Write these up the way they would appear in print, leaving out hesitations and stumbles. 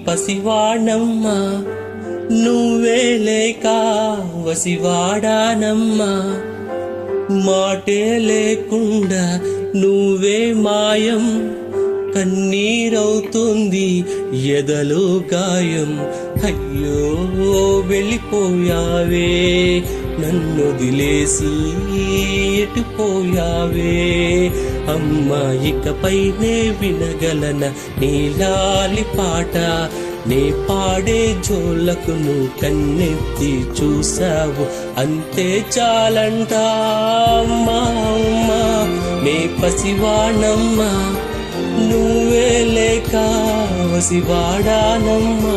పసివాణమ్మా నువ్వే లేక వసివాడానమ్మా మాటే లేకుండా నువ్వే మాయం కన్నీరవుతుంది ఎదలో గాయం అయ్యో వెళ్ళిపోయావే నన్నొదిలేసి ఎటుపోయావే అమ్మా ఇకపైనే వినగలన నీలాలి పాట నే పాడే జోలకు నువ్వు కన్నెత్తి చూసావు అంతే చాలంట అమ్మా అమ్మా నే పసివాణమ్మా నువ్వే లేక వసివాడానమ్మా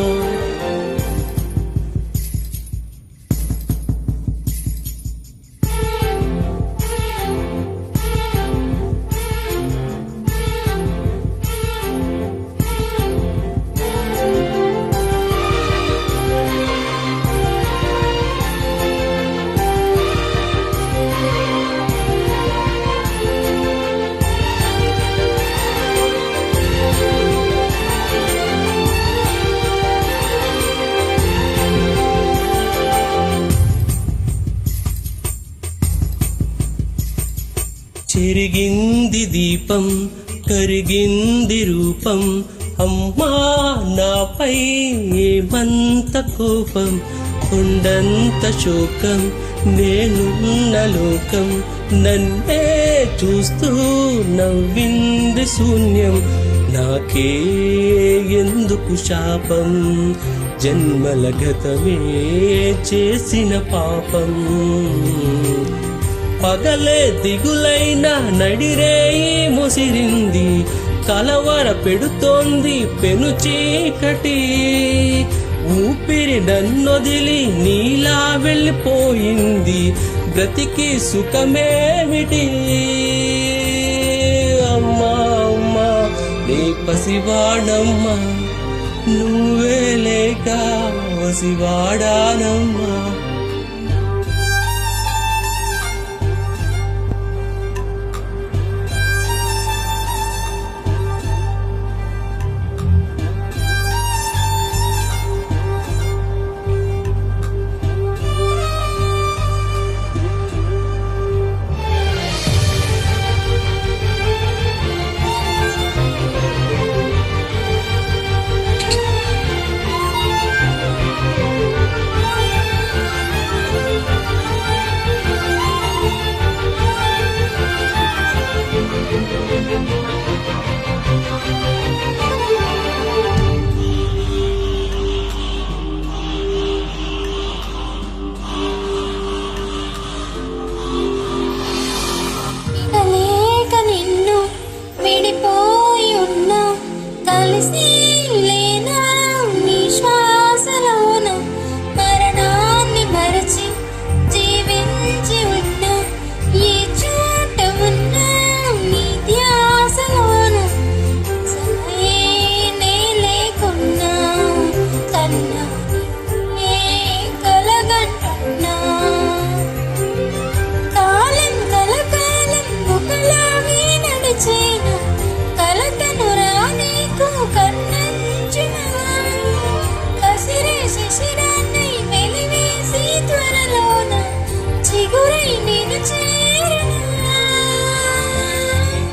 చెరిగింది దీపం కరిగింది రూపం అమ్మా నాపై ఏమంత కోపం కొండంత శోకం నేనున్న లోకం నన్నే చూస్తూ నవ్వింది శూన్యం నాకే ఎందుకు శాపం జన్మల గతమే చేసిన పాపం పగలే దిగులైన నడిరేయి ముసిరింది కలవర పెడుతోంది పెను చీకటి ఊపిరి నన్నొదిలి నీలా వెళ్ళిపోయింది బ్రతికి సుఖమేమిటి అమ్మా అమ్మా నీ పసివాడమ్మా నువ్వే లేక వసివాడానమ్మా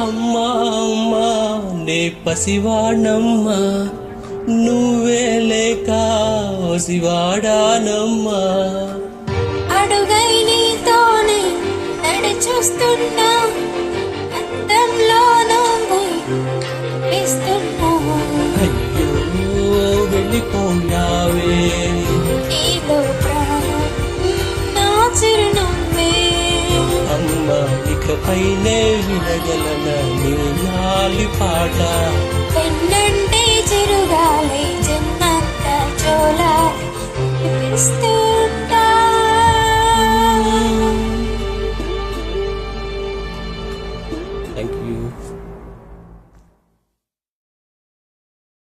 అమ్మా అమ్మా నే పసివాణమ్మా నువ్వే లేక వసివాడానమ్మా అడుగై నీతోనే నడిచొస్తున్నా అందంలో నువ్విస్తున్నా అయ్యో వెళ్ళిపోయావే నీలో ప్రాణం నా చిరునవ్వే అమ్మా ఇకపైనే వినగలన నీలాలి పాట పెన్నంటే చిరుగాలి జన్మంత జోలాలి వినిపిస్తుంటా థ్యాంక్ యూ